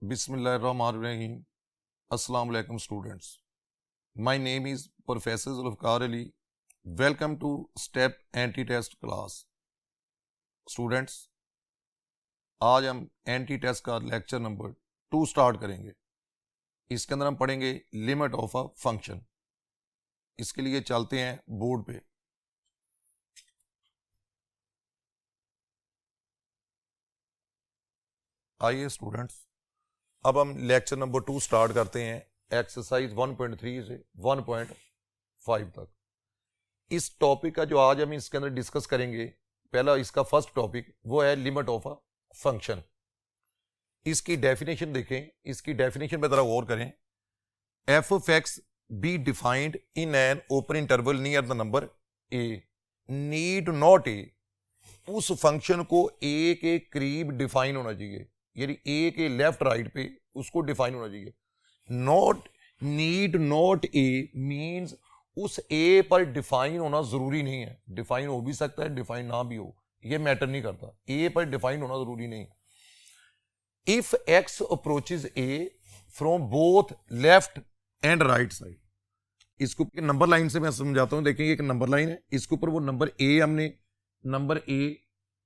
Bismillahirrahmanirrahim. Assalamu alaikum students. My name is Professor Zulfikar Ali. Welcome to STEP Anti-Test class. Students, आज हम anti test का lecture number 2 start करेंगे। इसके अंदर हम पढ़ेंगे लिमिट ऑफ अ फंक्शन। इसके लिए चलते हैं बोर्ड पे। आइए स्टूडेंट्स, अब हम लेक्चर नंबर 2 स्टार्ट करते हैं एक्सरसाइज 1.3 से 1.5 तक। इस टॉपिक का जो आज हम इसके अंदर डिस्कस करेंगे, पहला इसका फर्स्ट टॉपिक वो है लिमिट ऑफ अ फंक्शन। इसकी डेफिनेशन देखें, इसकी डेफिनेशन पे जरा गौर करें। F of x be defined in an open interval near the number a need not a. उस फंक्शन को ए के करीब डिफाइन होना चाहिए, यानी ए के लेफ्ट राइट पे उसको डिफाइन होना चाहिए। Not need not a means उस ए पर डिफाइन होना जरूरी नहीं है। डिफाइन हो भी सकता है, डिफाइन ना भी हो, ये मैटर नहीं करता। ए पर डिफाइन होना जरूरी नहीं। If x approaches a from both left and right side. इसको नंबर लाइन से मैं समझाता हूं। देखेंगे एक नंबर लाइन है, इसके ऊपर वो नंबर ए हमने नंबर ए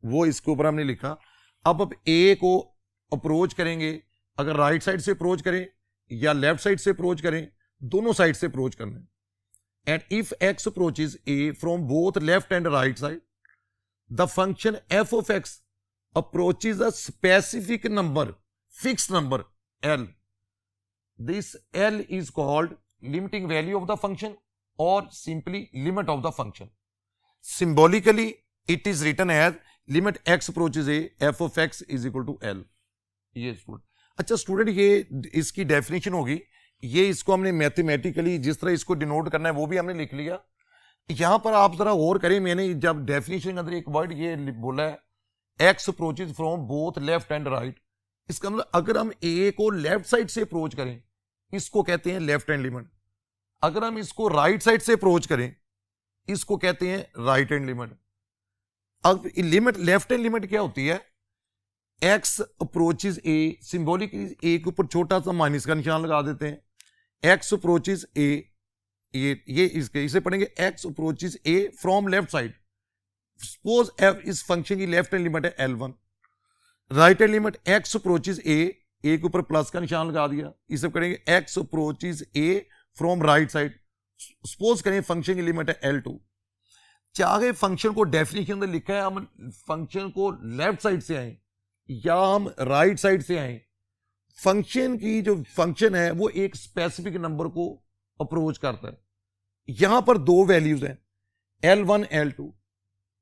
वो इसके ऊपर हमने लिखा। अब ए को अप्रोच करेंगे, अगर राइट साइड से अप्रोच करें या लेफ्ट साइड से अप्रोच करें, दोनों साइड से अप्रोच करना है। And if x approaches a from both left and right side, the function f of x approaches a specific number, fixed number L. This L is called limiting value of the function और simply limit of the function. Symbolically it is written as limit x approaches a f of x is equal to L. ये student, अच्छा student, ये इसकी definition होगी। ये इसको हमने mathematically जिस तरह इसको डिनोट करना है वो भी हमने लिख लिया। यहां पर आप जरा गौर करें, मैंने जब डेफिनेशन के अंदर एक वर्ड ये बोला है x approaches from both left and right, इसका मतलब अगर हम ए को लेफ्ट साइड से अप्रोच करें इसको कहते हैं लेफ्ट हैंड लिमिट। अगर हम इसको राइट साइड से अप्रोच करें इसको कहते हैं राइट हैंड लिमिट। अब लिमिट लेफ्ट हैंड लिमिट क्या होती है? एक्स अप्रोचेज ए, सिंबॉलिकली ए के ऊपर छोटा सा माइनस का निशान लगा देते हैं। एक्स अप्रोचेज ए, ये इसके इसे पढ़ेंगे x approaches a from left side. Suppose f इस फंक्शन की लेफ्ट हैंड लिमिट है L1, right hand limit x approaches a के ऊपर प्लस का निशान लगा दिया, इसे करेंगे x approaches a from right side. Suppose करें फंक्शन की लिमिट है L2। चाहे फंक्शन को डेफिनेशन अंदर लिखा है हम फंक्शन को लेफ्ट साइड से आए या हम राइट साइड से आए, फंक्शन की जो फंक्शन है वो एक स्पेसिफिक नंबर को अप्रोच करता है। यहां पर दो वैल्यूज हैं L1 L2।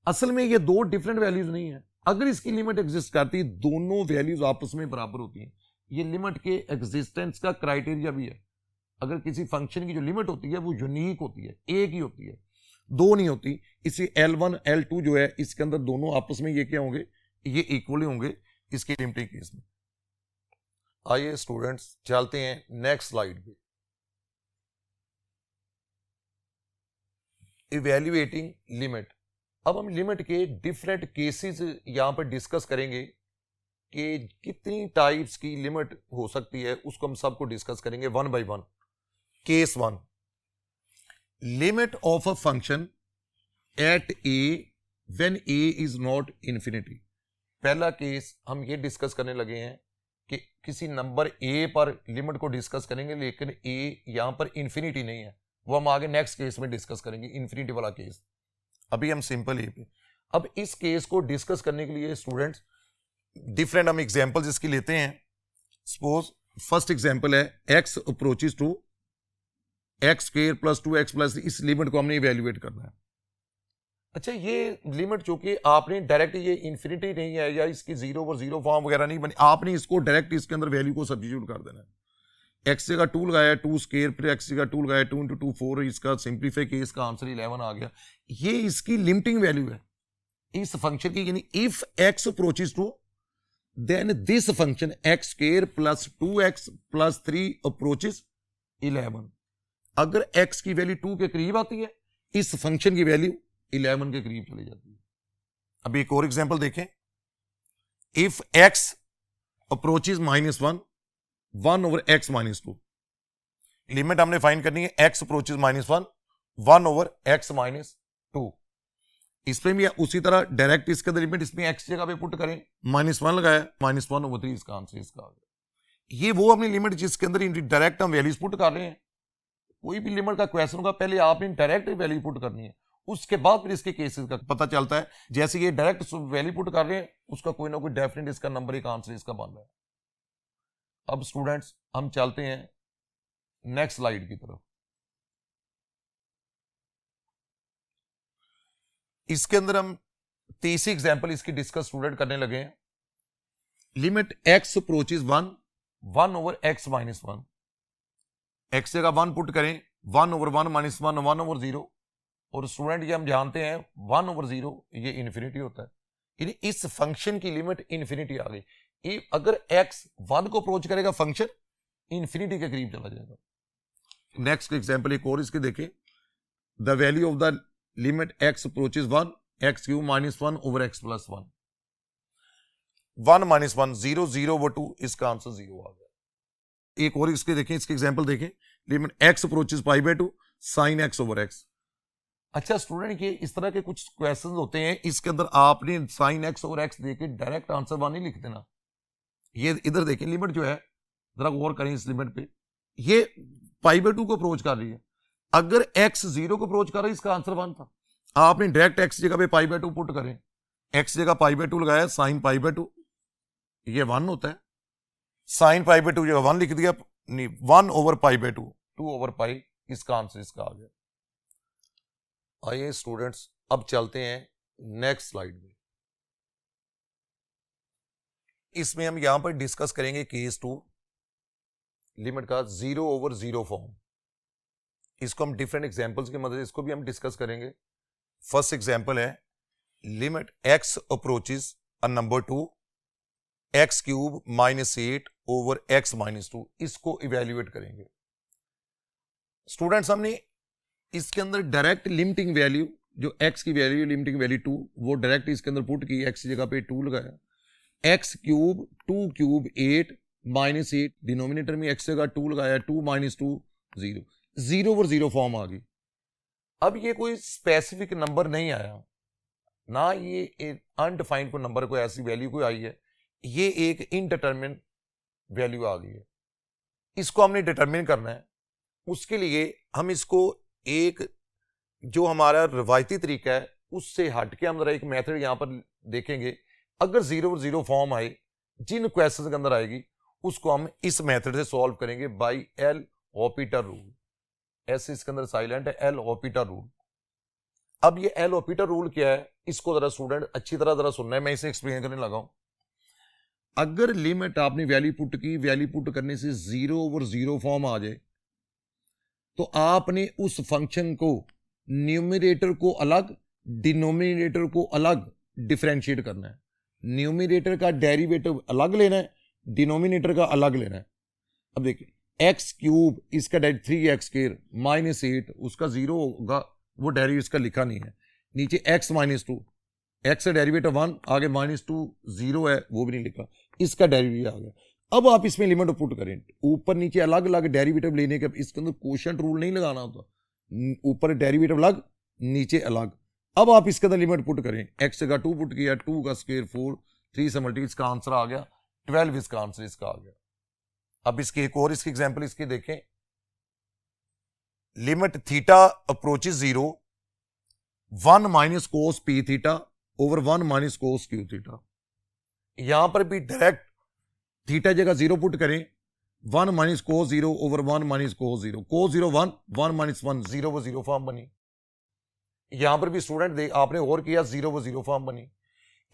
असल में ये दो डिफरेंट वैल्यूज नहीं है। अगर इसकी लिमिट एग्जिस्ट करती है दोनों वैल्यूज आपस में बराबर होती हैं। ये लिमिट के एग्जिस्टेंस का क्राइटेरिया भी है। अगर किसी फंक्शन की जो लिमिट होती है वो यूनिक होती है, एक ही होती है, दो नहीं होती। इसी L1 L2 जो है इसके अंदर दोनों आपस में ये क्या होंगे, ये इक्वली होंगे इसकी लिमिटिंग केस में। आइए स्टूडेंट्स चलते हैं नेक्स्ट स्लाइड पे। Evaluating limit. अब हम लिमिट के डिफरेंट केसेस यहां पर डिस्कस करेंगे कि कितनी टाइप्स की लिमिट हो सकती है, उसको हम सबको डिस्कस करेंगे one by one. Case 1, limit of a function at A when A is not infinity. पहला केस हम ये डिस्कस करने लगे हैं कि किसी नंबर ए पर लिमिट को डिस्कस करेंगे, लेकिन ए यहां पर इन्फिनिटी नहीं है। वो हम आगे नेक्स्ट केस में डिस्कस करेंगे, इन्फिनिटी वाला केस। अभी हम सिंपल ए पे। अब इस केस को डिस्कस करने के लिए स्टूडेंट्स डिफरेंट हम एग्जांपल्स इसकी लेते हैं। सपोज फर्स्ट एग्जांपल है x approaches to x square plus 2x plus 3। इस लिमिट को हमने इवैल्यूएट करना है। अच्छा, ये लिमिट चूंकि आपने डायरेक्ट ये इन्फिनिटी नहीं है या इसकी जीरो और जीरो फॉर्म वगैरह नहीं बनी, आपने इसको डायरेक्ट इसके अंदर वैल्यू को सब्स्टिट्यूट कर देना है। एक्स जगह 2 लगाया 2 स्क्वायर, फिर एक्स जगह 2 लगाया 2 × 2 4, इसका सिंप्लीफाई केस का आंसर 11 आ गया। ये इसकी लिमिटिंग वैल्यू है इस फंक्शन की, यानी if x approaches to then this function x square plus 2x plus 3 approaches 11। अगर x की वैल्यू 2 के करीब आती है इस फंक्शन की वैल्यू 11 के करीब चली जाती है। अब एक और एग्जांपल देखें। If x approaches -1 1 over x minus 2। Limit हमने फाइंड करनी है x approaches -1, 1 over x minus 2। इसमें भी उसी तरह डायरेक्ट इसके अंदर लिमिट इसमें x जगह पे पुट करें, -1 लगाया, -1 ओवर 3 इसका आंसर इसका आ गया। ये वो अपनी लिमिट जिसके अंदर डायरेक्ट हम वैल्यूज पुट कर रहे हैं। कोई भी लिमिट का क्वेश्चन होगा पहले आपने डायरेक्ट वैल्यू पुट करनी है, उसके बाद फिर इसके केसेस का पता चलता है। जैसे ये डायरेक्ट वैल्यू पुट कर रहे हैं उसका कोई ना कोई डेफिनेट इसका नंबर एक आंसर इसका बन रहा है। अब स्टूडेंट्स हम चलते हैं नेक्स्ट स्लाइड की तरफ। इसके अंदर हम तीसरी एग्जांपल इसकी डिस्कस स्टूडेंट करने लगे हैं। Limit x approaches 1 over x minus 1। x जगह 1 पुट करें, 1 ओवर 1 माइनस 1 1 ओवर 0। और स्टूडेंट ये हम जानते हैं 1 ओवर 0 ये इन्फिनिटी होता है, यानी इस फंक्शन की लिमिट इन्फिनिटी आ गई। अगर x 1 को अप्रोच करेगा फंक्शन इन्फिनिटी के करीब चला जाएगा। नेक्स्ट एग्जांपल एक और इसके देखें। The value of the limit x approaches 1 x cube -1 over x plus 1। 1 minus 1 0 0 over 2 इसका आंसर 0 आ गया। एक और इसके देखें, इसके एग्जांपल देखें। Limit x approaches π/2 sin x over x। अच्छा स्टूडेंट ये इस तरह के कुछ क्वेश्चंस होते हैं, इसके अंदर आपने sin x ओवर x देके डायरेक्ट आंसर 1 नहीं लिख देना। ये इधर देखें लिमिट जो है, जरा गौर करें इस लिमिट पे, ये π/2 को अप्रोच कर रही है। अगर x 0 को अप्रोच कर रहा है इसका आंसर 1 था। आपने डायरेक्ट x जगह पे π/2 पुट करें, x जगह π/2 लगाया, sin π/2 ये 1 होता है, sin π/2 जगह 1 लिख दिया, 1 ओवर π/2 2 ओवर पाई इसका आंसर इसका आ गया। आइए स्टूडेंट्स अब चलते हैं नेक्स्ट स्लाइड में। इसमें हम यहां पर डिस्कस करेंगे केस 2 लिमिट का 0 ओवर 0 फॉर्म। इसको हम डिफरेंट एग्जांपल्स की मदद से इसको भी हम डिस्कस करेंगे। फर्स्ट एग्जांपल है limit x approaches a number 2 x cube -8 over x minus 2। इसको इवेल्युएट करेंगे। स्टूडेंट्स हमने इसके अंदर डायरेक्ट लिमिटिंग वैल्यू जो x की वैल्यू लिमिटिंग वैल्यू 2 वो डायरेक्ट इसके अंदर पुट की, x जगह पे 2 लगाया, x क्यूब 2 क्यूब 8 -8 डिनोमिनेटर में x जगह 2 लगाया, 2 - 2 0 0 ओवर 0 फॉर्म आ गई। अब ये कोई स्पेसिफिक नंबर नहीं आया, ना ये अनडिफाइंड कोई नंबर कोई ऐसी वैल्यू कोई आई है, ये एक इनडिटरमिनेट वैल्यू आ गई है। इसको हमने डिटरमिन करना है। उसके लिए हम इसको एक जो हमारा रवायती तरीका है उससे हट के हम जरा एक मेथड यहां पर देखेंगे। अगर 0 ओवर 0 फॉर्म आए जिन क्वेश्चन के अंदर आएगी उसको हम इस मेथड से सॉल्व करेंगे बाय एल ऑपिटर रूल। ऐसे इसके अंदर साइलेंट है एल ऑपिटर रूल। अब ये एल ऑपिटर रूल क्या है इसको जरा स्टूडेंट अच्छी तरह जरा सुनना है, मैं इसे एक्सप्लेन करने लगा हूं। अगर लिमिट आपने वैल्यू पुट की, वैल्यू पुट करने से 0 ओवर 0 फॉर्म आ जाए तो आपने उस फंक्शन को न्यूमरेटर को अलग डिनोमिनेटर को अलग डिफरेंशिएट करना है। न्यूमरेटर का डेरिवेटिव अलग लेना है, डिनोमिनेटर का अलग लेना है। अब देखिए एक्स क्यूब इसका 3x स्क्वायर -8 उसका 0 होगा, वो डेरिवेटिव इसका लिखा नहीं है। नीचे x -2 x का डेरिवेटिव 1 आगे -2 0 है वो भी नहीं लिखा, इसका डेरिवेटिव आ गया। अब आप इसमें लिमिट पुट करें, ऊपर नीचे अलग अलग डेरिवेटिव लेने के, इसके अंदर कोशेंट रूल नहीं लगाना होता, ऊपर डेरिवेटिव अलग नीचे अलग। अब आप इसके अंदर लिमिट पुट करें, x जगह 2 पुट किया, 2 का स्क्वायर 4 3 से मल्टीप्लाई इसका आंसर आ गया 12 इसका आंसर इसका आ गया। अब इसके एक और इसकी एग्जांपल इसकी देखें। Limit theta approaches 0 1 minus cos p theta over 1 minus cos Q theta. यहां पर भी डायरेक्ट थीटा जगह 0 पुट करें, 1 minus cos 0 over 1 minus cos 0, कोस 0 1 1 माइनस 1 0 ओवर 0 फॉर्म बनी। यहां पर भी स्टूडेंट देख आपने और किया 0 ओवर 0 फॉर्म बनी।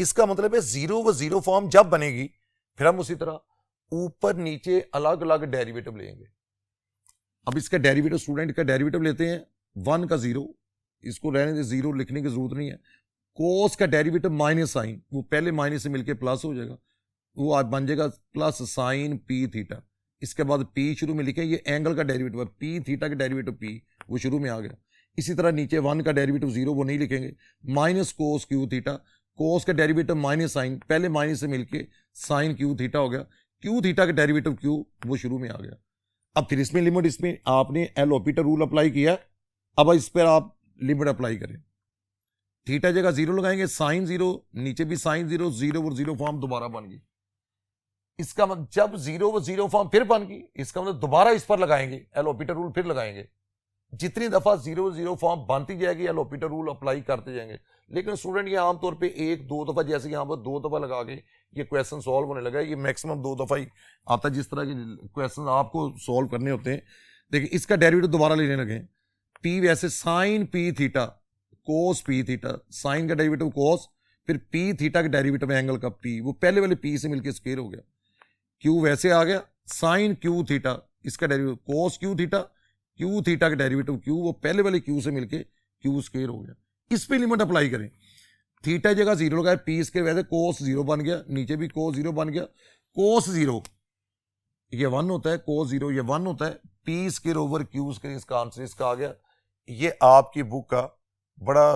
इसका मतलब है 0 ओवर 0 फॉर्म जब बनेगी फिर हम उसी तरह ऊपर नीचे अलग अलग डेरिवेटिव लेंगे। अब इसका डेरिवेटिव स्टूडेंट का डेरिवेटिव लेते हैं 1 का 0, इसको रहने दे 0 लिखने की जरूरत नहीं है। कोस का डेरिवेटिव माइनस साइन, वो पहले माइनस से मिलकर प्लस हो जाएगा, वो आज बन जाएगा प्लस साइन पी थीटा। इसके बाद पी शुरू में लिखे, ये एंगल का डेरिवेटिव है, पी थीटा का डेरिवेटिव पी वो शुरू में आ गया। इसी तरह नीचे 1 का डेरिवेटिव 0 वो नहीं लिखेंगे, माइनस कोस क्यू थीटा, कोस का डेरिवेटिव माइनस साइन, पहले माइनस से मिलके साइन क्यू थीटा हो गया। क्यू थीटा का डेरिवेटिव क्यू वो शुरू में आ गया। अब फिर इसमें लिमिट, इसमें आपने एल ऑपरेटर रूल अप्लाई किया, अब इस पर आप लिमिट अप्लाई करें। थीटा जगह 0 लगाएंगे, साइन 0, नीचे भी साइन 0, 0 और 0 फॉर्म दोबारा बन गई। इसका मतलब जब 0 और 0 फॉर्म फिर बन गई, इसका मतलब दोबारा इस पर लगाएंगे एल ऑपरेटर रूल, फिर लगाएंगे। जितनी दफा 0 फॉर्म बनती जाएगी एल ऑपरेटर रूल अप्लाई करते जाएंगे। लेकिन स्टूडेंट ये आमतौर पे 1-2 दफा, जैसे यहाँ पर 2 दफा लगा के ये क्वेश्चन सॉल्व होने लगा है, ये मैक्सिमम 2 दफा ही आता है जिस तरह के क्वेश्चन आपको सॉल्व करने होते हैं। देखिए इसका डेरिवेटिव दोबारा लेने लगे, पी वैसे sine p theta cos p theta, sine का डेरिवेटिव कोस, फिर पी थीटा का डेरिवेटिव एंगल का पी, वो पहले वाले पी से मिलकर स्क्वायर हो गया। क्यू वैसे आ गया, साइन क्यू थीटा, इसका डेरिवेटिव कोस क्यू थीटा, क्यू थीटा का डेरिवेटिव क्यू, वो पहले वाले क्यू से मिलके क्यू स्क्वायर हो गया। इस पे लिमिट अप्लाई करें, थीटा जगह 0 लगाए, पी इसके वैसे कोस 0 बन गया, नीचे भी कोस 0 बन गया। कोस 0 ये 1 होता है, कोस 0 ये 1 होता है, P square over Q square, इसका आंसर इसका आ गया। ये आपकी बुक का बड़ा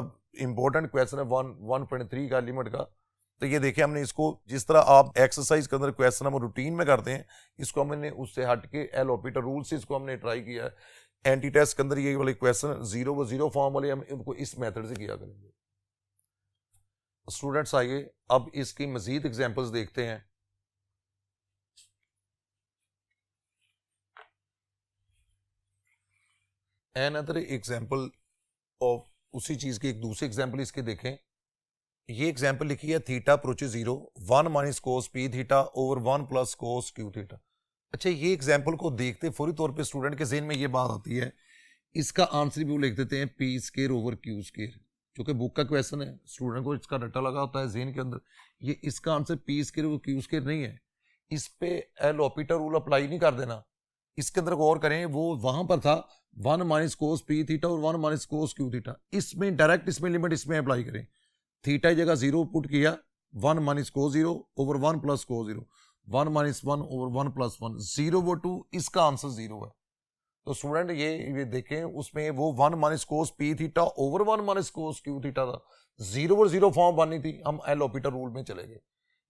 इंपॉर्टेंट क्वेश्चन है 1.3 का लिमिट का। तो ये देखिए हमने इसको, जिस तरह आप एक्सरसाइज के अंदर क्वेश्चन हम रूटीन में करते हैं, इसको हमने उससे हट के एल ऑपरेटर रूल से इसको हमने ट्राई किया है। एंटी टेस्ट के अंदर ये वाले क्वेश्चन 0 फॉर्म वाले हम इनको इस मेथड से किया करेंगे। स्टूडेंट्स आइए अब इसकी मजीद एग्जांपल्स देखते हैं। अनदर एग्जांपल ऑफ उसी चीज की एक दूसरी एग्जांपल इसके देखें। ये एग्जांपल लिखी है theta approaches 0, 1 minus cos p theta over 1 plus cos Q theta. अच्छा, ये एग्जांपल को देखते फौरी तौर पे स्टूडेंट के ज़हन में ये बात आती है, इसका आंसर भी वो लिख देते हैं P square over Q square, जो कि बुक का क्वेश्चन है, स्टूडेंट को इसका रट्टा लगा होता है ज़हन के अंदर। ये इसका answer P square over Q square नहीं है, इस पे एल ऑपरेटर रूल अप्लाई नहीं कर देना। इसके अंदर गौर करें, वो वहां पर था 1 माइनस कोस पी थीटा और 1 माइनस कोस क्यू थीटा, इसमें डायरेक्ट इसमें लिमिट इसमें अप्लाई करें। थीटा जगह 0 पुट किया, 1 minus cos 0 over 1 plus cos 0, 1 minus 1 over 1 plus 1, 0 वो 2, इसका आंसर 0 है। तो स्टूडेंट ये देखें, उसमें वो 1 minus cos p theta over 1 minus cos Q theta था, 0 और 0 फॉर्म बननी थी, हम एल ऑपरेटर रूल में चले गए।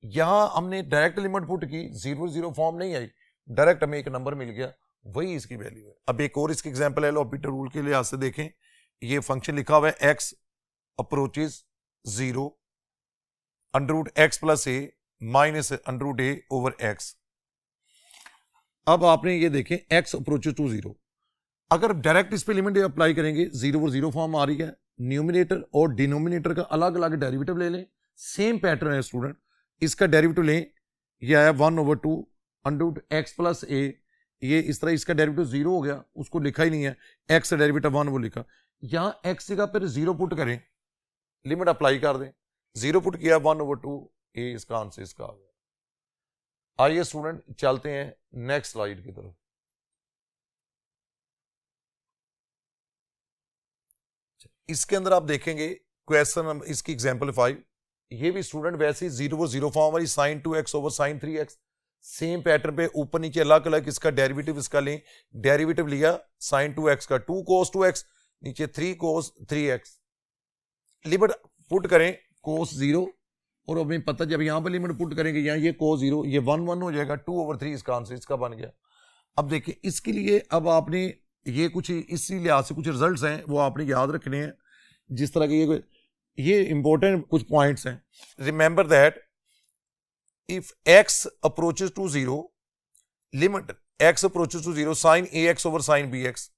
यहां हमने डायरेक्ट लिमिट पुट की, 0 फॉर्म नहीं आई, डायरेक्ट हमें एक नंबर मिल गया, वही इसकी वैल्यू है। अब एक और इसकी एग्जांपल एल ऑपरेटर रूल के लिहाज से देखें। ये फंक्शन लिखा हुआ है x approaches 0 under root x plus a minus under root a over x. अब आपने ये देखें x अप्रोचेस टू 0, अगर डायरेक्ट इस पे लिमिट अप्लाई करेंगे, 0 और 0 फॉर्म आ रही है, न्यूमिनेटर और डिनोमिनेटर का अलग अलग डेरिवेटिव ले लें, सेम पैटर्न है स्टूडेंट, इसका डेरिवेटिव लें, ये आया 1/2 अंडर रूट एक्स प्लस ए, ये इस तरह इसका डेरिवेटिव 0 हो गया, उसको लिखा ही नहीं है, x का डेरिवेटिव 1 वो लिखा, यहां x जगह पर 0 पुट करें, लिमिट अप्लाई कर दें, 0 पुट किया 1/2 ए, इसका आंसर इसका आ गया। आइए स्टूडेंट चलते हैं नेक्स्ट स्लाइड की तरफ। इसके अंदर आप देखेंगे क्वेश्चन इसकी एग्जांपल 5, ये भी स्टूडेंट वैसे ही 0 फॉर्म वाली sin 2x over sin 3x, same pattern पे ऊपर नीचे अलग अलग इसका डेरिवेटिव इसका लें, डेरिवेटिव लिया sin 2x का 2 cos 2x, नीचे 3 cos 3x, लिमिट पुट करें cos 0, और अभी पता जब यहां पर लिमिट पुट करेंगे, यहाँ ये cos 0, ये 1 हो जाएगा, 2/3 इसका आंसर इसका बन गया। अब देखिए इसके लिए अब आपने ये कुछ इसी लिहाज से कुछ रिजल्ट्स हैं वो आपने याद रखने हैं, जिस तरह के ये इंपॉर्टेंट कुछ पॉइंट्स हैं। Remember that if x approaches to 0, limit x approaches to 0 sin ax over sin bx,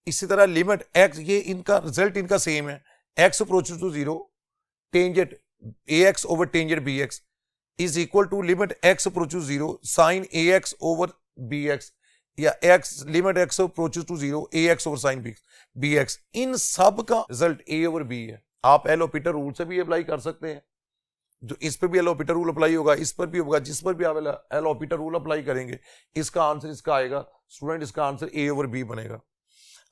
इसी तरह लिमिट x, ये इनका रिजल्ट इनका सेम है, x approaches to 0 tangent ax over tangent bx is equal to limit x approaches 0 sin ax over bx, या x limit x approaches to 0 ax over sin bx, इन सब का result a over b है। आप L operator rule से भी apply कर सकते हैं, जो इस पर भी एल ऑपरेटर रूल अप्लाई होगा, इस पर भी होगा, जिस पर भी आप एल ऑपरेटर रूल अप्लाई करेंगे, इसका आंसर इसका आएगा स्टूडेंट, इसका आंसर a ओवर b बनेगा।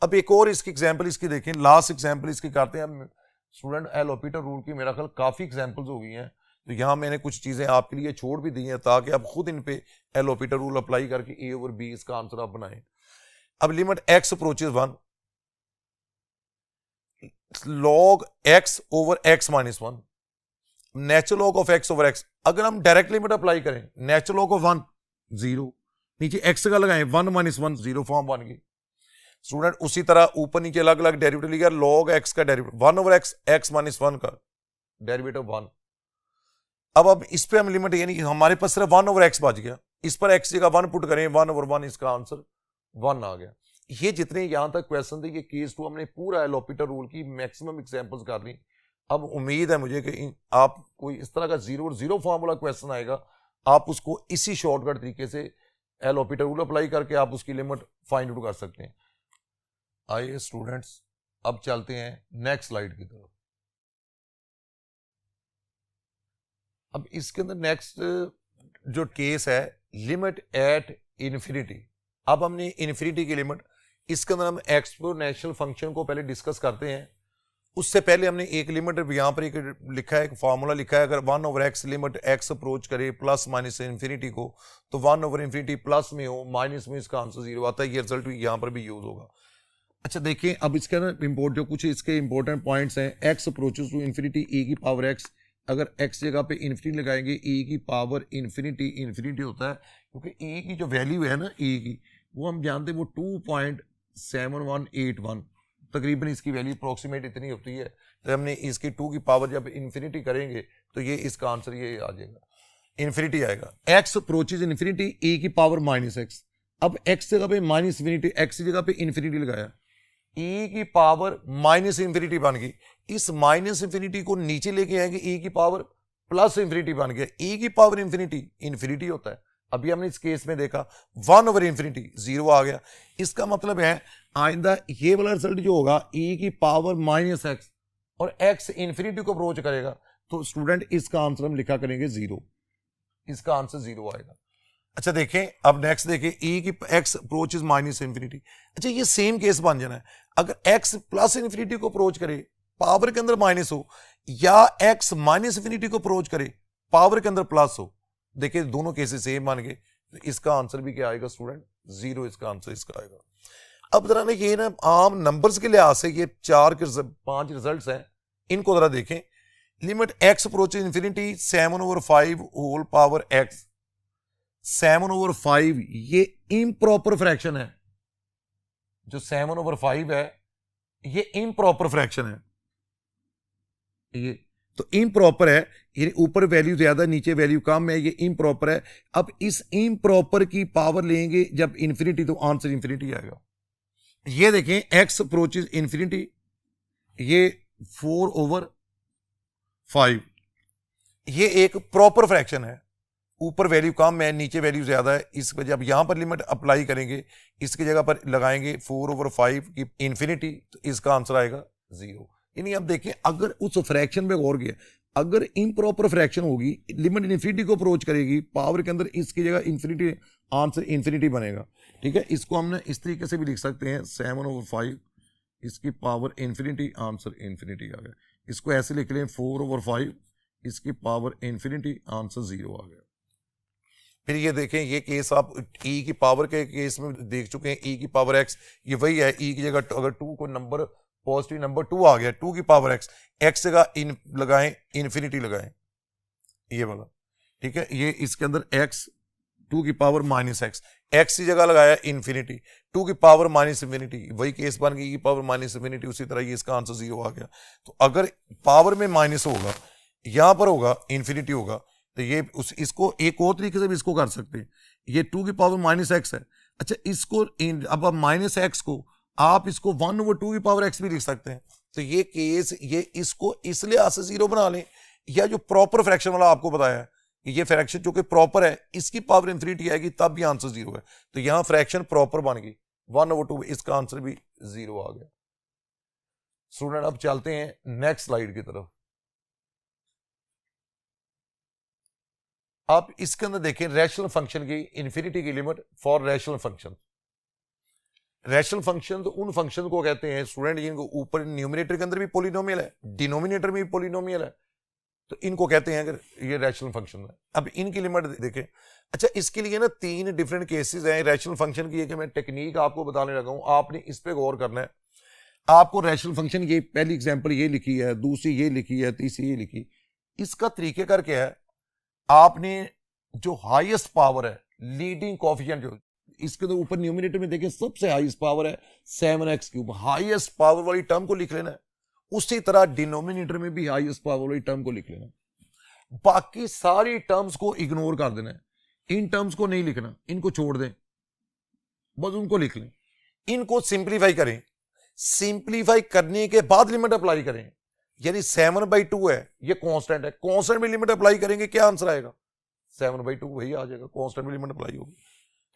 अब एक और इसकी एग्जांपल इसकी देखें, लास्ट एग्जांपल इसकी करते हैं हम स्टूडेंट। एल ऑपरेटर रूल की मेरा ख्याल काफी एग्जांपल्स हो गई हैं, तो यहाँ मैंने कुछ चीजें आपके लिए छोड़ भी दी हैं ताकि आप खुद इन पे एल ऑपरेटर रूल अप्लाई करके a ओवर b इसका आंसर आप बनाएं। अब limit x approaches 1 log x over x minus 1, natural log of x over x, अगर हम डायरेक्ट लिमिट अप्लाई करें, नेचुरल लॉग ऑफ 1 0, नीचे x का लगाएं 1 माइनस 1 0 फॉर्म बन गई स्टूडेंट। उसी तरह ऊपर नीचे अलग अलग डेरिवेटिव लिखा, log x का डेरिवेटिव 1 ओवर x माइनस 1 का डेरिवेटिव 1। अब इस पे हम लिमिट, यानी हमारे पास सिर्फ 1 ओवर x बच गया, इस पर x जगह 1 पुट करें 1 ओवर 1, इसका आंसर 1 आ गया। ये जितने यहां तक क्वेश्चन थे, ये केस 2 हमने पूरा एलोपिटर रूल की मैक्सिमम एग्जांपल्स कर ली। अब उम्मीद है मुझे कि आप कोई इस तरह का 0 और 0 फॉर्मूला क्वेश्चन आएगा, आप उसको इसी शॉर्टकट तरीके से एलोपिटर रूल अप्लाई करके आप उसकी लिमिट फाइंड आउट कर सकते हैं। आइए स्टूडेंट्स, अब चलते हैं नेक्स्ट स्लाइड की तरफ। अब इसके अंदर नेक्स्ट जो केस है, लिमिट एट इन्फिनिटी। अब हमने इन्फिनिटी की लिमिट, इसके अंदर हम एक्सपोनेंशियल फंक्शन को पहले डिस्कस करते हैं। उससे पहले हमने एक लिमिट यहाँ पर एक लिखा है, एक फार्मूला लिखा है, अगर 1 over x limit x approach करे प्लस माइनस इन्फिनिटी को, तो 1 ओवर इन्फिनिटी प्लस में हो माइनस में, इसका आंसर 0 आता है। ये रिजल्ट यहाँ पर भी यूज होगा। अच्छा देखिए, अब इसके अंदर जो कुछ इसके इंपॉर्टेंट पॉइंट्स हैं, x approaches to infinity e की पावर एक्स, अगर x जगह पे इन्फिनिटी लगाएंगे e की पावर इन्फिनिटी होता है, क्योंकि e की जो वैल्यू है ना e की, वो हम जानते हैं वो 2.7181 तकरीबन इसकी वैल्यू अप्रोक्सीमेट इतनी होती है। तो हमने इसकी 2 की पावर जब इन्फिनिटी करेंगे तो ये इसका आंसर ये आ जाएगा, इन्फिनिटी आएगा। x अप्रोचेस इन्फिनिटी e की पावर माइनस एक्स, अब x जगह पे माइनस इन्फिनिटी, x जगह पे इन्फिनिटी लगाया, e की पावर माइनस इन्फिनिटी बन गई। इस माइनस इन्फिनिटी को नीचे लेके आएंगे, e की पावर प्लस इन्फिनिटी बन गया। e की पावर इन्फिनिटी होता है, अभी हमने इस केस में देखा 1 ओवर इन्फिनिटी 0 आ गया। इसका मतलब है आइंदा ये वाला रिजल्ट जो होगा, e की पावर माइनस एक्स और x इन्फिनिटी को अप्रोच करेगा, तो स्टूडेंट इसका आंसर हम लिखा करेंगे 0, इसका आंसर 0 आएगा। अच्छा देखें, अब नेक्स्ट देखें, e की x approach is minus infinity. अच्छा ये सेम केस बन जाना है, अगर x प्लस इन्फिनिटी को अप्रोच करे, पावर के अंदर माइनस हो, या x माइनस इन्फिनिटी को अप्रोच करे, पावर के अंदर प्लस हो, देखिए दोनों केसेस सेम बन गए, तो इसका आंसर भी क्या आएगा स्टूडेंट? 0, इसका आंसर इसका आएगा। अब जरा ना ये ना आम नंबर्स के लिहाज से ये 4 के 5 रिजल्ट्स हैं, इनको जरा देखें। Limit x approach infinity 7 over 5 whole power x, 7 over 5 ये इम्प्रॉपर फ्रैक्शन है, जो 7 ओवर 5 है ये इम्प्रॉपर फ्रैक्शन है, ये तो इम्प्रॉपर है, ये ऊपर वैल्यू ज्यादा नीचे वैल्यू कम है, ये इम्प्रॉपर है। अब इस इम्प्रॉपर की पावर लेंगे जब इन्फिनिटी, तो आंसर इन्फिनिटी आएगा। ये देखें, x अप्रोचेस इन्फिनिटी, ये 4 ओवर 5, ये एक प्रॉपर फ्रैक्शन है, ऊपर वैल्यू कम है नीचे वैल्यू ज्यादा है। इस वजह अब यहां पर लिमिट अप्लाई करेंगे, इसकी जगह पर लगाएंगे 4 ओवर 5 की इन्फिनिटी, तो इसका आंसर आएगा 0। यानी अब देखें, अगर उस फ्रैक्शन पे गौर किया, अगर इम्प्रॉपर फ्रैक्शन होगी, लिमिट इन्फिनिटी को अप्रोच करेगी, पावर के अंदर इसकी जगह इन्फिनिटी, आंसर इन्फिनिटी बनेगा। ठीक है, इसको हमने इस तरीके से भी लिख सकते हैं, 7 ओवर 5 इसकी पावर इन्फिनिटी, आंसर इन्फिनिटी आ गया। इसको ऐसे लिख लें, 4 ओवर 5 इसकी पावर इन्फिनिटी, आंसर 0 आ गया। फिर ये देखें, ये केस आप e की पावर के केस में देख चुके हैं, e की पावर x, ये वही है, e की जगह अगर 2 को नंबर पॉजिटिव नंबर 2 आ गया, 2 की पावर x जगह इन लगाएं, इन्फिनिटी लगाएं, ये वाला। ठीक है, ये इसके अंदर x 2 की पावर माइनस x की जगह लगाया इन्फिनिटी, 2 की पावर माइनस इन्फिनिटी, वही केस बन गई, e की पावर माइनस इन्फिनिटी, उसी तरह ये इसका आंसर 0 आ गया। तो अगर पावर में माइनस होगा, यहां पर होगा इन्फिनिटी होगा, तो ये इसको एक और तरीके से भी इसको कर सकते हैं, ये 2 की पावर माइनस एक्स है। अच्छा इसको अब माइनस एक्स को आप इसको 1 ओवर 2 की पावर एक्स भी लिख सकते हैं। तो ये केस, ये इसको इस लिहाज से 0 बना लें, या जो प्रॉपर फ्रैक्शन वाला आपको बताया है, ये फ्रैक्शन जो कि प्रॉपर है, इसकी पावर इन्फिनिटी आएगी, तब भी आंसर 0 है। तो यहां फ्रैक्शन प्रॉपर बन गई 1 ओवर 2, इसका आंसर भी 0 आ गया। स्टूडेंट अब चलते हैं नेक्स्ट स्लाइड की तरफ। आप इसके अंदर देखें, रैशनल फंक्शन की इन्फिनिटी की limit for rational function. Rational function तो उन फंक्शन को कहते हैं स्टूडेंट जिनको ऊपर न्यूमरेटर के अंदर भी पॉलिनोमियल है, डिनोमिनेटर में भी पॉलिनोमियल है, तो इनको कहते हैं अगर ये रैशनल फंक्शन है। अब इनकी लिमिट देखें। अच्छा इसके लिए ना 3 डिफरेंट केसेस हैं रैशनल फंक्शन की, कि मैं टेक्निक आपको बताने लगा हूं, आपने इस पे गौर करना है। आपको रैशनल फंक्शन, ये पहली एग्जांपल ये लिखी है, दूसरी ये लिखी है, तीसरी ये लिखी। इसका तरीकेकार क्या है, आपने जो हाईएस्ट पावर है, लीडिंग कोफिशिएंट जो इसके तो ऊपर न्यूमिनेटर में देखें सबसे हाईएस्ट पावर है 7x³, हाईएस्ट पावर वाली टर्म को लिख लेना है। उसी तरह डिनोमिनेटर में भी हाईएस्ट पावर वाली टर्म को लिख लेना है। बाकी सारी टर्म्स को इग्नोर कर देना है, इन टर्म्स को नहीं लिखना, इनको छोड़ दें, बस उनको लिख लें। इनको सिंप्लीफाई करें, सिंप्लीफाई करने के बाद लिमिट अप्लाई करें। यानी 7/2 है, ये कांस्टेंट है, कांस्टेंट में लिमिट अप्लाई करेंगे, क्या आंसर आएगा? 7/2 वही आ जाएगा, कांस्टेंट में लिमिट अप्लाई होगी।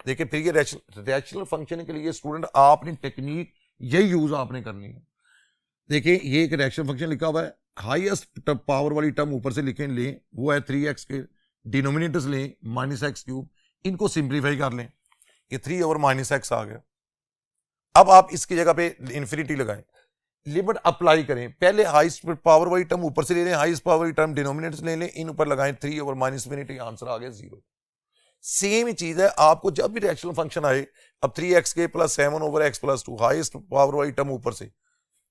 देखिए फिर ये रैशनल फंक्शन के लिए स्टूडेंट आपने टेक्निक यही यूज आपने करनी है। देखिए ये एक रैशनल फंक्शन लिखा हुआ है, हाईएस्ट पावर वाली टर्म ऊपर से लिखें लें, वो है 3x के, डिनोमिनेटर्स लें -x³, इनको सिंप्लीफाई कर लें, ये 3/-x आ गया। अब आप इसकी जगह पे इंफिनिटी लगाएं, लिमिट अप्लाई करें, पहले हाईएस्ट पावर वाली टर्म ऊपर से ले लें, हाईएस्ट पावर वाली टर्म डिनोमिनेटर्स ले लें, इन ऊपर लगाएं 3/-infinity, आंसर आ गया 0। सेम ही चीज है, आपको जब भी रैशनल फंक्शन आए, अब 3x² + 7/x + 2, हाईएस्ट पावर वाली टर्म ऊपर से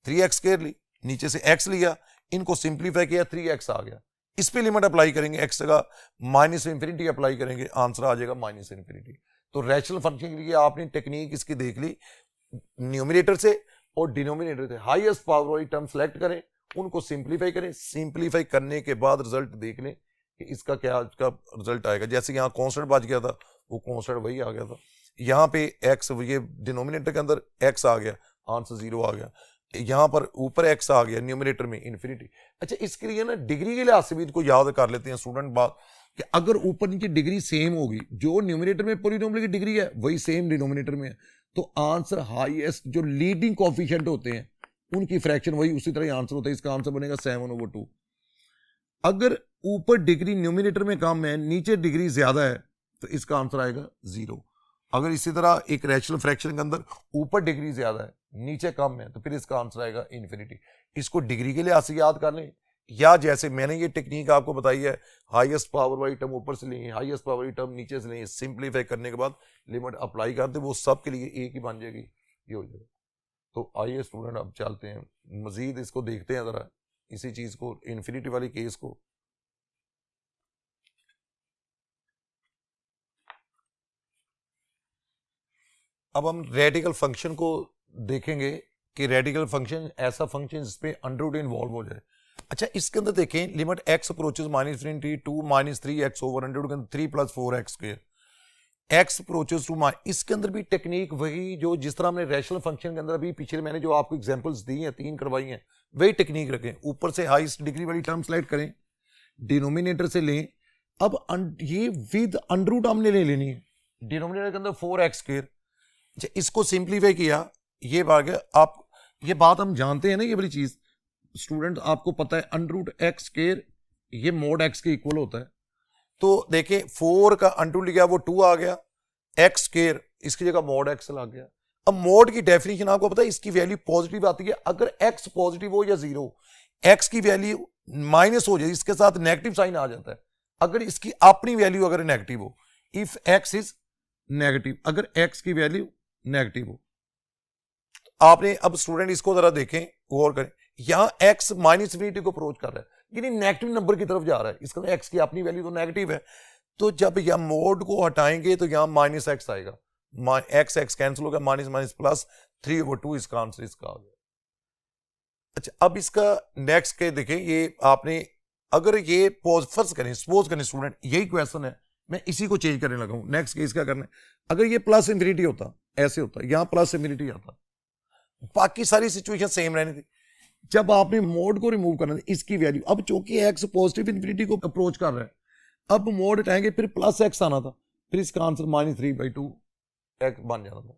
3x² ली, नीचे से x लिया, इनको सिंप्लीफाई किया, 3x आ गया। इस पे लिमिट अप्लाई करेंगे, x जगह -infinity अप्लाई करेंगे, आंसर आ जाएगा -infinity। तो रैशनल फंक्शन के लिए आपने टेक्निक इसकी देख ली, न्यूमिनेटर से और डिनोमिनेटर से हाईएस्ट पावर वाली टर्म सेलेक्ट करें, उनको सिंप्लीफाई करें, सिंप्लीफाई करने के बाद रिजल्ट देख लें कि इसका क्या इसका रिजल्ट आएगा। जैसे यहाँ कांस्टेंट बच गया था, वो कांस्टेंट वही आ गया था, यहाँ पे x, ये डिनोमिनेटर के अंदर x आ गया, आंसर 0 आ गया, यहाँ पर ऊपर x आ गया, न्यूमिनेटर में इन्फिनिटी। अच्छा, इसके लिए ना डिग्री के लिहाज से भी इनको याद कर लेते हैं स्टूडेंट बात, कि अगर ऊपर नीचे डिग्री सेम होगी, जो न्यूमिनेटर में पॉलीनोमियल की डिग्री है वही सेम डिनोमिनेटर में है, तो आंसर हाईएस्ट जो लीडिंग कोएफिशिएंट होते हैं उनकी फ्रैक्शन वही उसी तरह आंसर होता है। इसका आंसर बनेगा 7/2। अगर ऊपर डिग्री न्यूमिनेटर में कम है, नीचे डिग्री ज्यादा है, तो इसका आंसर आएगा 0। अगर इसी तरह एक रैशनल फ्रैक्शन के अंदर ऊपर डिग्री ज्यादा है, नीचे कम है, तो फिर इसका आंसर आएगा इन्फिनिटी। इसको डिग्री के लिहाज से याद कर लें, या जैसे मैंने ये टेक्निक आपको बताई है, हाईएस्ट पावर वाली टर्म ऊपर से लें, हाईएस्ट पावर वाली टर्म नीचे से लें, सिंप्लीफाई करने के बाद लिमिट अप्लाई कर दे, वो सब के लिए एक ही बन जाएगी, ये हो जाएगा। तो आइए स्टूडेंट अब चलते हैं मजीद, इसको देखते हैं जरा, इसी चीज को, इन्फिनिटी वाली केस को। अब हम रेडिकल फंक्शन को देखेंगे कि रेडिकल फंक्शन ऐसा फंक्शन जिसपे अंडर इन्वॉल्व हो जाए। अच्छा, इसके अंदर देखें, limit x approaches -infinity to -3x/100 3 + 4x², x approaches to, इसके अंदर भी टेक्निक वही जो जिस तरह हमने रैशनल फंक्शन के अंदर अभी पिछले मैंने जो आपको एग्जांपल्स दी हैं, 3 करवाई हैं, वही टेक्निक रखें। ऊपर से हाईएस्ट डिग्री वाली टर्म सेलेक्ट करें, डिनोमिनेटर से लें, अब ये विद अंडर रूट हमने ले लेनी है, डिनोमिनेटर के अंदर 4x²। इसको सिंप्लीफाई किया, ये आ गया। आप ये बात हम जानते हैं ना, ये वाली चीज स्टूडेंट आपको पता है, √x² ये mod x के इक्वल होता है। तो देखें 4 का अंडर लिया, वो 2 आ गया, x² इसकी जगह mod x लग गया। अब मोड की डेफिनेशन आपको पता है, इसकी वैल्यू पॉजिटिव आती है अगर x पॉजिटिव हो या 0, x की वैल्यू माइनस हो जाए, इसके साथ नेगेटिव साइन आ जाता है अगर इसकी अपनी वैल्यू अगर नेगेटिव हो, इफ x इज नेगेटिव, अगर x की वैल्यू नेगेटिव हो। आपने अब स्टूडेंट इसको जरा देखें, गौर करें, यहां x -infinity को अप्रोच कर रहा है, यानी नेगेटिव नंबर की तरफ जा रहा है, इसका x की अपनी वैल्यू तो नेगेटिव है, तो जब यह मोड को हटाएंगे तो यहां -x आएगा, x कैंसिल हो गया, माइनस प्लस 3/2, इसका आंसर इसका आ गया। अच्छा, अब इसका नेक्स्ट के देखें, ये आपने अगर ये फर्ज करें, सपोज करें स्टूडेंट, यही क्वेश्चन है, मैं इसी को चेंज करने लगा हूं। नेक्स्ट केस क्या करना है, अगर ये +infinity होता, ऐसे होता, यहां +infinity आता, बाकी सारी सिचुएशन सेम रहनी थी। जब आपने मोड को रिमूव करना था, इसकी वैल्यू, अब चूंकि x पॉजिटिव इन्फिनिटी को अप्रोच कर रहा है, अब मोड हटाएंगे, फिर +x आना था, फिर इसका आंसर -3/2 x बन जाना था।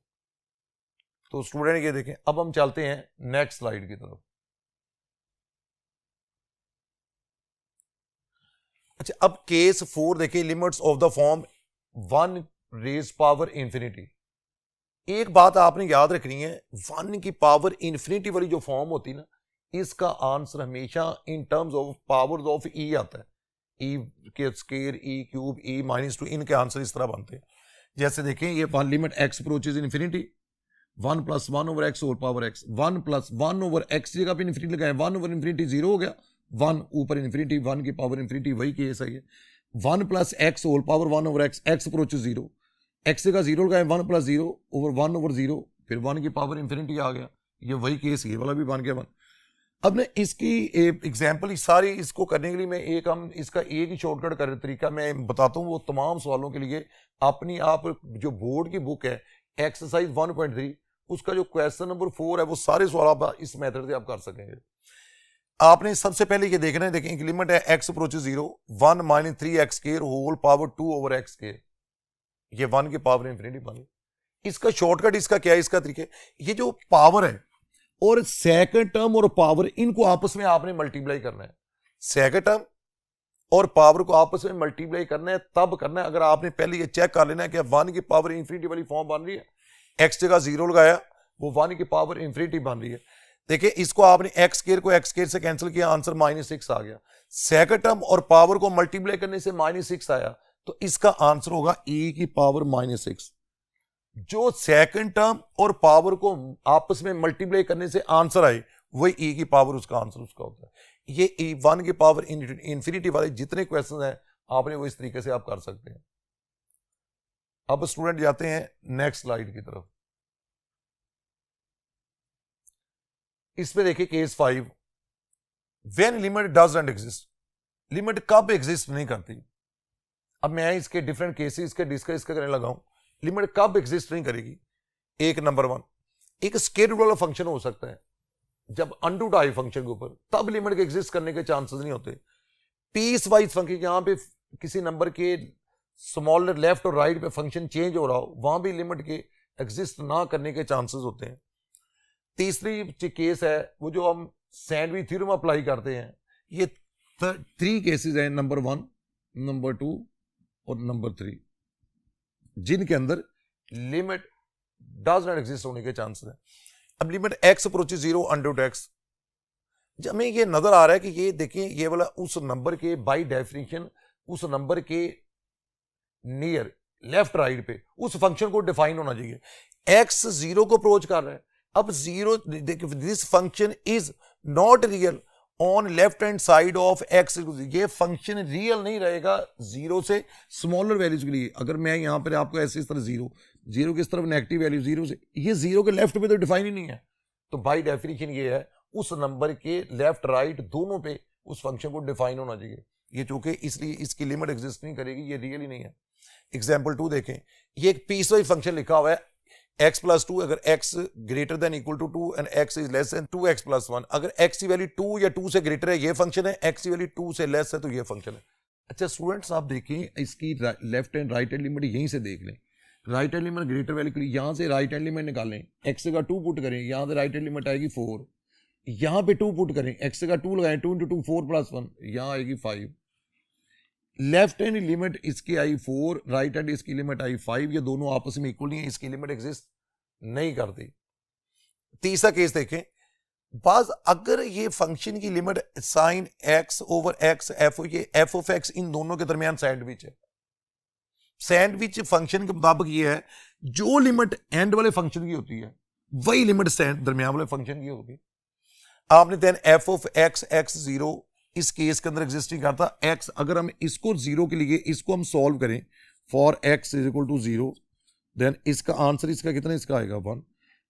तो स्टूडेंट ये देखें, अब हम चलते हैं नेक्स्ट स्लाइड की तरफ। अच्छा, अब केस 4 देखिए, लिमिट्स ऑफ द फॉर्म 1⁻∞। एक बात आपने याद रखनी है, 1 की पावर इन्फिनिटी वाली जो फॉर्म होती है ना, इसका आंसर हमेशा in terms of powers of e आता है, e² e³ e−2, इनके आंसर इस तरह बनते हैं। जैसे देखें, ये limit x approaches infinity, 1 + 1/x whole power x, 1 + 1/x जगह पे इन्फिनिटी लगाए, 1/∞ 0 हो गया, 1 ऊपर इन्फिनिटी, 1 की पावर इन्फिनिटी, वही केस है ये। 1 plus x whole power 1 over x, x approach 0, x का 0 लगाए 1 प्लस 0 ओवर 1 ओवर 0, फिर 1 की पावर इन्फिनिटी आ गया। ये वही केस, ये वाला भी बन गया 1। अब मैं इसकी एग्जाम्पल सारी इसको करने के लिए मैं इसका एक ही शॉर्टकट कर तरीका मैं बताता हूँ, वो तमाम सवालों के लिए अपनी आप जो बोर्ड की बुक है एक्सरसाइज 1.3 उसका जो क्वेश्चन नंबर 4 है वो सारे सवाल आप इस मेथड से आप कर सकेंगे। आपने सबसे पहले ये देखना है, देखें लिमिट है x approach 0, 1 minus 3x square whole power 2 over x square, ये 1 की पावर इन्फिनिटी बनी। इसका शॉर्टकट इसका क्या है, इसका तरीका ये जो पावर है और सेकंड टर्म और पावर इनको आपस में आपने मल्टीप्लाई करना है। सेकंड टर्म और पावर को आपस में मल्टीप्लाई करना है, तब करना है अगर आपने पहले ये चेक कर लेना है कि 1 की पावर इन्फिनिटी वाली फॉर्म बन रही है, एक्स जगह 0 लगाया वो 1 की पावर इन्फिनिटी बन रही है। देखिए इसको आपने एक्स स्क्वायर को एक्स स्क्वायर से कैंसिल किया, आंसर -6 आ गया। सेकंड टर्म और पावर को मल्टीप्लाई करने से -6 आया, तो इसका आंसर होगा e की पावर -6। जो सेकंड टर्म और पावर को आपस में मल्टीप्लाई करने से आंसर आए वही e की पावर उसका आंसर उसका होता है। ये 1 की पावर इन्फिनिटी वाले जितने क्वेश्चन हैं आपने वो इस तरीके से आप कर सकते हैं। अब स्टूडेंट जाते हैं नेक्स्ट स्लाइड की तरफ। इसमें देखिए case 5, when limit does not exist, limit कब एग्जिस्ट नहीं करती। अब मैं इसके डिफरेंट केसेस के डिस्कस करने लगा हूं, लिमिट कब एग्जिस्ट नहीं करेगी। एक नंबर 1, एक स्केलर वाला फंक्शन हो सकता है जब अनडूड आए फंक्शन के ऊपर, तब लिमिट के एग्जिस्ट करने के चांसेस नहीं होते। पीस वाइज फंक्शन, यहां पे किसी नंबर के स्मॉलर लेफ्ट और राइट पे फंक्शन चेंज हो रहा हो, वहां भी लिमिट के एग्जिस्ट ना करने के चांसेस होते हैं। तीसरी केस है वो जो हम सैंडविच थ्योरम अप्लाई करते हैं, ये 3 केसेस हैं, नंबर 1, नंबर 2 और नंबर 3, जिनके अंदर लिमिट डज नॉट एग्जिस्ट होने के चांसेस हैं। अब limit x approach 0 under x, जब हमें ये नजर आ रहा है कि ये देखिए ये वाला उस नंबर के बाय डेफिनेशन उस नंबर के नियर लेफ्ट राइट पे उस फंक्शन को डिफाइन होना चाहिए। x 0 को अप्रोच कर रहा है, अब 0 this function is not real on left hand side of x, ये फंक्शन रियल नहीं रहेगा 0 से स्मॉलर वैल्यूज के लिए। अगर मैं यहां पर आपको ऐसे इस तरह 0 की इस तरफ नेगेटिव वैल्यू 0 से, ये 0 के लेफ्ट पे तो डिफाइन ही नहीं है, तो बाय डेफिनेशन ये है उस नंबर के लेफ्ट राइट दोनों पे उस फंक्शन को डिफाइन होना चाहिए। ये चूंकि इसलिए इसकी लिमिट एग्जिस्ट नहीं करेगी, ये रियल ही नहीं है। एग्जाम्पल 2 देखें, ये एक पीस वाइज फंक्शन लिखा हुआ है x प्लस 2, अगर x greater than equal to 2 and x is less than 2x plus 1, अगर x की वैल्यू 2 या 2 से ग्रेटर है ये फंक्शन है, x की वैल्यू 2 से लेस है तो ये फंक्शन है। अच्छा स्टूडेंट्स आप देखें इसकी left hand right hand limit यहीं से देख लें, right hand limit greater value के लिए यहां से राइट हैंड लिमिट निकालें, x का 2 पुट करें, यहां से राइट हैंड लिमिट आएगी 4, यहां पे 2 पुट करें, x का 2 लगाएं, 2 into 2 4 प्लस 1, यहां आएगी 5। लेफ्ट हैंड लिमिट इसकी आई 4, राइट हैंड इसकी लिमिट आई 5, ये दोनों आपस में इक्वल नहीं है, इसकी लिमिट एग्जिस्ट नहीं करती। तीसरा केस देखें, बाज अगर ये फंक्शन की limit sine x over x ये f ऑफ x इन दोनों के दरमियान सैंडविच है। सैंडविच फंक्शन के मुताबिक ये है जो लिमिट एंड वाले फंक्शन की होती है वही लिमिट दरमियान वाले फंक्शन की होगी। आपने then f of x x 0 इस केस के अंदर एग्जिस्ट नहीं करता। x अगर हम इसको 0 के लिए इसको हम सॉल्व करें for x is equal to 0, then इसका आंसर इसका कितना इसका आएगा 1।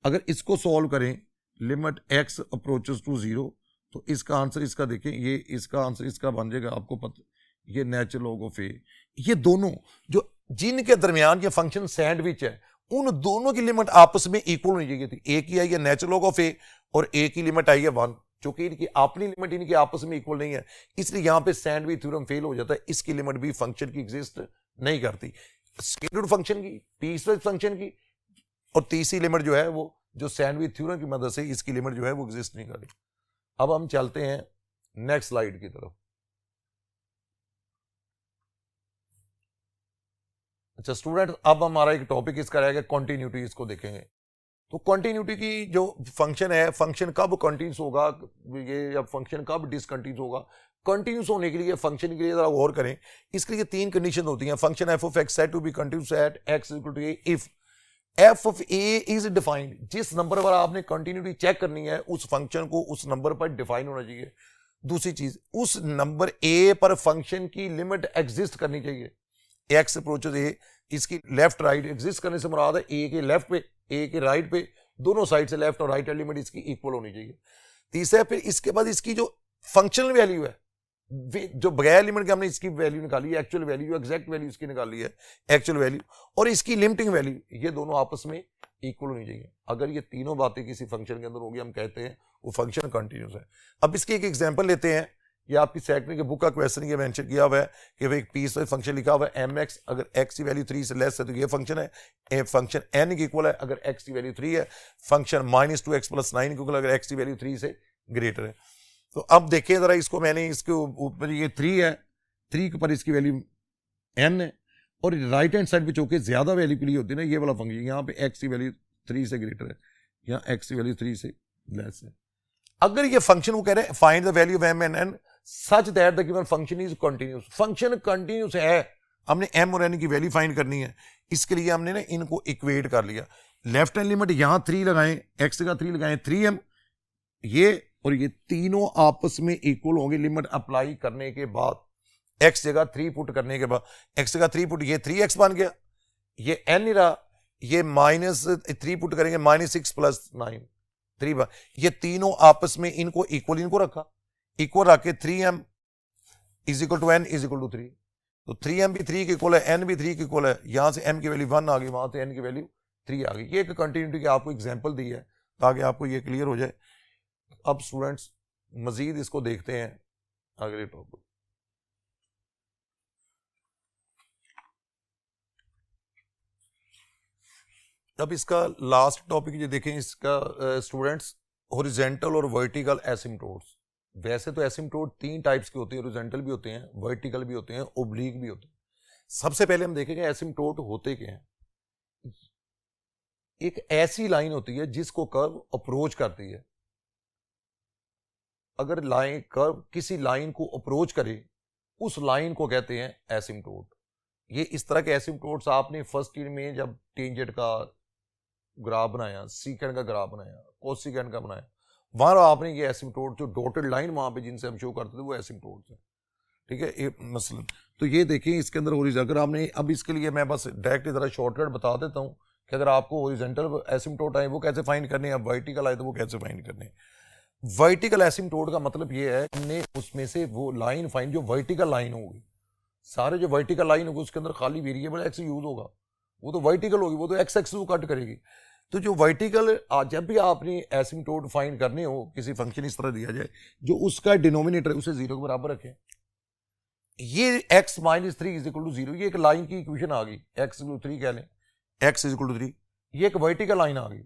अगर इसको सॉल्व करें लिमिट x अप्रोचेस टू 0 तो इसका आंसर इसका देखें, ये इसका आंसर इसका बन जाएगा, आपको पता ये नेचुरल लॉग ऑफ a। ये दोनों जो जिनके दरमियान ये फंक्शन सैंडविच है उन दोनों की लिमिट आपस में इक्वल होनी चाहिए थी। a की आई है नेचुरल लॉग ऑफ a और a की लिमिट आई है 1, क्योंकि इनकी अपनी लिमिट इनकी आपस में इक्वल नहीं है, इसलिए यहां पे सैंडविच थ्योरम फेल हो जाता है। इसकी लिमिट भी फंक्शन की एग्जिस्ट नहीं करती, स्केलर फंक्शन की, पीसवाइज फंक्शन की, और तीसरी लिमिट जो है वो जो सैंडविच थ्योरम की मदद से इसकी लिमिट जो है वो एग्जिस्ट नहीं करती। अब हम चलते हैं नेक्स्ट स्लाइड की तरफ। अच्छा स्टूडेंट, अब हमारा एक टॉपिक इसका रहेगा कंटिन्यूटी, इसको देखेंगे। तो कंटिन्यूटी की जो फंक्शन है, फंक्शन कब कंटिन्यूस होगा ये या फंक्शन कब डिसकंटिन्यूस होगा, कंटिन्यूस होने के लिए फंक्शन के लिए जरा गौर करें। इसके लिए 3 कंडीशन होती हैं। Function f of x said to be continuous at x equal to a if f of a is defined. जिस नंबर पर आपने कंटिन्यूटी चेक करनी है उस फंक्शन को उस नंबर पर डिफाइन होना चाहिए। दूसरी चीज, उस नंबर ए पर फंक्शन की लिमिट एग्जिस्ट करनी चाहिए। एक्स अप्रोचेस ए, इसकी लेफ्ट राइट एग्जिस्ट करने से मुराद है ए के लेफ्ट पे, ए के राइट पे, दोनों साइड से लेफ्ट और राइट एलिमेंट इसकी इक्वल होनी चाहिए। तीसरा, फिर इसके बाद इसकी जो फंक्शनल वैल्यू है, जो बगैर एलिमेंट के हमने इसकी वैल्यू निकाली है, एक्चुअल वैल्यू, जो एग्जैक्ट वैल्यू इसकी निकाली है, एक्चुअल वैल्यू और इसकी लिमिटिंग वैल्यू, ये दोनों आपस में इक्वल होनी चाहिए। अगर ये तीनों बातें किसी फंक्शन के अंदर होगी, हम कहते हैं वो फंक्शन कंटिन्यूस है। अब इसकी एक एग्जांपल लेते हैं। ये आपकी सेकंड के बुक का क्वेश्चन ये मेंशन किया हुआ है कि भाई पीस वाइज फंक्शन लिखा हुआ है mx, अगर x की वैल्यू 3 से लेस है तो ये फंक्शन है, फंक्शन n के इक्वल है अगर x की वैल्यू 3 है, फंक्शन -2x + 9 के इक्वल अगर x की वैल्यू 3 से ग्रेटर है। तो अब देखें जरा इसको, मैंने इसके ऊपर ये 3 है, 3 के ऊपर इसकी वैल्यू n है और राइट हैंड साइड पे चौके ज्यादा वैल्यू के लिए होती है ना, ये वाला फंक्शन, यहाँ पे x की वैल्यू 3 से ग्रेटर है, यहाँ x की वैल्यू 3 से लेस है। अगर ये फंक्शन वो कह रहे हैं find the value of m and n such that the given function is continuous, function continuous है, हमने m और n की वैल्यू फाइंड करनी है। इसके लिए हमने ना इनको इक्वेट कर लिया, लेफ्ट हैंड लिमिट यहां 3 लगाएं, x का 3 लगाएं, 3m, ये और ये तीनों आपस में इक्वल होंगे लिमिट अप्लाई करने के बाद, x जगह 3 पुट करने के बाद, x जगह 3 पुट, ये 3x बन गया, ये n नहीं रहा, ये -3 पुट करेंगे, -6 + 9 3, ये तीनों आपस में इनको इक्वल, इनको रखा, इक्वल रख के 3m = n = 3, तो 3m भी 3 के इक्वल है, n भी 3 के इक्वल है, यहां से m की वैल्यू 1 आ गई, वहां से n की वैल्यू 3 आ गई। ये एक कंटिन्यूटी की आपको एग्जांपल दी है ताकि आपको ये क्लियर हो जाए। अब स्टूडेंट्स मजीद इसको देखते हैं अगले टॉपिक। अब इसका लास्ट टॉपिक ये देखें, इसका स्टूडेंट्स हॉरिजॉन्टल और वर्टिकल एसिम्प्टोट्स। वैसे तो एसिम्प्टोट 3 टाइप्स के होते हैं, हॉरिजॉन्टल भी होते हैं, वर्टिकल भी होते हैं, ओब्लिक भी होते हैं। सबसे पहले हम देखेंगे एसिम्प्टोट होते क्या हैं। एक ऐसी लाइन होती है जिसको कर्व अप्रोच करती है। अगर लाइन कर्व किसी लाइन को अप्रोच करे, उस लाइन को कहते हैं एसिम्प्टोट। ये इस तरह के एसिम्प्टोट्स आपने फर्स्ट ईयर में जब टेंजेंट का ग्राफ बनाया, सीकेंड का ग्राफ बनाया, कोसिकेंड का बनाया, वहां आपने ये एसिम्प्टोट जो डॉटेड लाइन वहां पे जिनसे हम शो करते थे वो एसिम्प्टोट्स हैं, ठीक है मसलन। तो ये देखें इसके अंदर हॉरिजॉन्टल, अगर आपने, अब इसके लिए मैं बस डायरेक्ट जरा शॉर्टकट बता देता हूँ कि अगर आपको हॉरिजॉन्टल एसिम्प्टोट आए वो कैसे फाइंड करने हैं, वर्टिकल आए तो वो कैसे फाइंड करने हैं। वर्टिकल एसिम्प्टोट का मतलब ये है हमने उसमें से वो लाइन फाइंड जो वर्टिकल लाइन होगी, सारे जो वर्टिकल लाइन होगी उसके अंदर खाली वेरिएबल एक्स यूज होगा, वो तो वर्टिकल होगी, वो तो एक्स एक्स को कट करेगी। तो जो वर्टिकल, जब भी आपने एसिम्प्टोट फाइंड करने हो, किसी फंक्शन इस तरह दिया जाए जो उसका डिनोमिनेटर उसे 0 के बराबर रखें, ये x - 3 = 0, ये एक लाइन की इक्वेशन आ गई, x = 3 कह लें, x = 3, ये एक वर्टिकल लाइन आ गई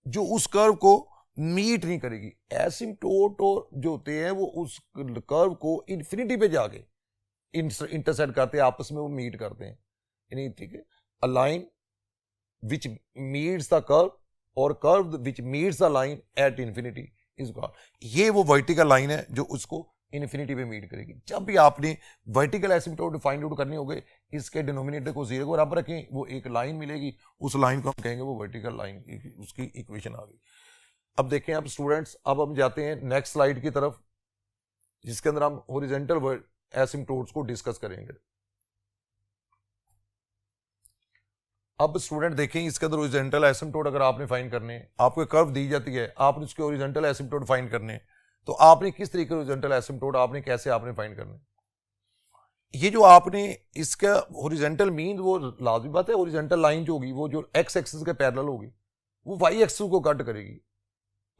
जो उस कर्व को मीट नहीं करेगी। एसिम्प्टोट जो होते हैं वो उस कर्व को इन्फिनिटी पे जाके इंटरसेक्ट करते हैं, आपस में वो मीट करते हैं, यानी ठीक है, a line which meets the curve और curve which meets the line at infinity is called, ये वो वर्टिकल लाइन है जो उसको इन्फिनिटी पे मीट करेगी। जब भी आपने वर्टिकल एसिम्प्टोट फाइंड आउट करने होंगे, इसके डिनोमिनेटर को 0 के बराबर रखें, वो एक लाइन मिलेगी, उस लाइन को हम कहेंगे वो वर्टिकल लाइन, उसकी इक्वेशन आ गई। अब देखें अब स्टूडेंट्स, अब हम जाते हैं नेक्स्ट स्लाइड की तरफ जिसके अंदर हम हॉरिजॉन्टल एसिम्प्टोट्स को डिस्कस करेंगे। अब स्टूडेंट देखें इसके अंदर हॉरिजॉन्टल एसिम्प्टोट अगर आपने फाइंड करने, आपको कर्व दी जाती है, आपने उसके हॉरिजॉन्टल एसिम्प्टोट फाइंड करने, तो आपने किस तरीके के हॉरिजॉन्टल एसिम्प्टोट आपने कैसे आपने फाइंड करने। ये जो आपने इसका हॉरिजॉन्टल मीन, वो लाजमी बात है, हॉरिजॉन्टल लाइन जो होगी वो जो एक्स एक्सिस के पैरेलल होगी वो वाई एक्सिस को कट करेगी,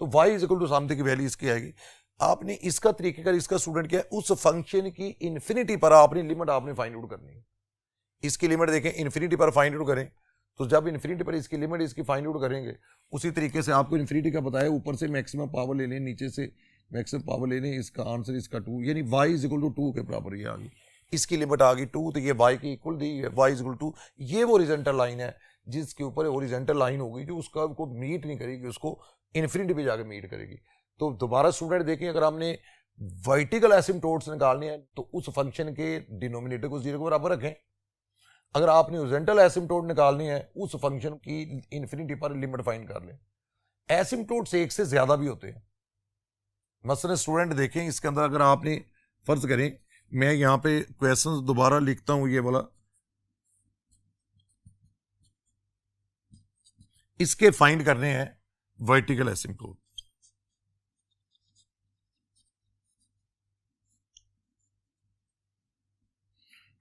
तो वाई = समथिंग की वैल्यू इसकी आएगी। आपने इसका तरीके का, इसका स्टूडेंट क्या है, उस फंक्शन की इन्फिनिटी पर आपने लिमिट आपने फाइंड आउट करनी है। इसकी लिमिट देखें, इन्फिनिटी पर फाइंड आउट करें, तो जब इन्फिनिटी पर इसकी लिमिट इसकी फाइंड आउट करेंगे, उसी तरीके से आपको इन्फिनिटी का पता है, ऊपर से मैक्सिमम पावर ले लें, नीचे से मैक्सिमम पावर ले लें, इसका आंसर इसका 2, यानी y = 2 के बराबर ये आ गई, इसकी लिमिट आ गई 2, तो ये y की इक्वल दी है, y = 2। ये वो हॉरिजॉन्टल लाइन है जिसके ऊपर हॉरिजॉन्टल लाइन होगी जो उस कर्व को मीट नहीं करेगी, उसको इन्फिनिटी पे जाकर मीट करेगी। तो दोबारा स्टूडेंट देखें, अगर हमने वर्टिकल एसिम्प्टोट्स निकालने हैं तो उस फंक्शन के डिनोमिनेटर को 0 के बराबर रखें। अगर आपने हॉरिजॉन्टल एसिम्प्टोट निकालनी है, उस फंक्शन की इन्फिनिटी पर लिमिट फाइंड कर लें। एसिम्प्टोट्स एक से ज्यादा भी होते हैं, मसलन स्टूडेंट देखें इसके अंदर, अगर आपने फर्ज करें मैं यहाँ पे क्वेश्चन दोबारा लिखता हूँ, ये वाला इसके फाइंड करने हैं vertical asymptote.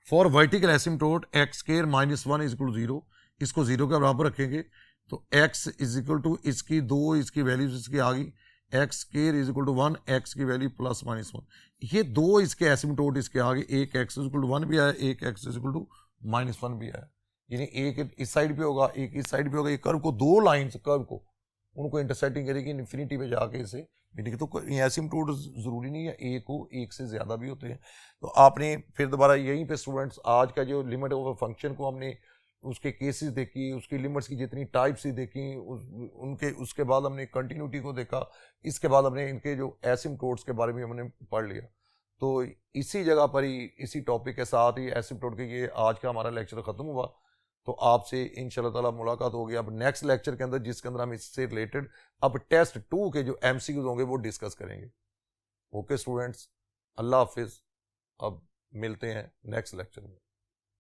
For vertical asymptote x square minus 1 is equal to 0, इसको 0 के बराबर रखेंगे तो x इज इक्वल टू इसकी 2 इसकी वैल्यूज इसकी आ गई, x square is equal to 1, x की वैल्यू प्लस माइनस 1, ये दो इसके एसिम्प्टोट इसके आ गए, एक x इज इक्वल टू 1 भी आया, एक x is equal to minus 1 भी आया, यानी एक इस साइड पे होगा एक इस साइड पे होगा। ये कर्व को दो लाइंस कर्व को उनको इंटरसेक्टिंग करेगी इन्फिनिटी पे जाके इसे मिलेगी। तो एसिम्प्टोट जरूरी नहीं है एक हो, एक से ज्यादा भी होते हैं। तो आपने फिर दोबारा यहीं पे स्टूडेंट्स आज का जो लिमिट ऑफ फंक्शन को हमने उसके केसेस देखी, उसकी लिमिट्स की जितनी टाइप्स ही देखी, उनके उसके बाद हमने कंटिन्यूटी को देखा, इसके बाद हमने इनके जो एसिम्प्टोट्स के बारे में हमने पढ़ लिया। तो इसी जगह पर ही इसी टॉपिक के साथ ही एसिम्प्टोट के ये आज का हमारा लेक्चर खत्म हुआ। तो आपसे इंशाल्लाह ताला मुलाकात होगी अब नेक्स्ट लेक्चर के अंदर, जिसके अंदर हम इससे रिलेटेड अब टेस्ट 2 के जो MCQs होंगे वो डिस्कस करेंगे। ओके स्टूडेंट्स, अल्लाह हाफिज, अब मिलते हैं नेक्स्ट लेक्चर में।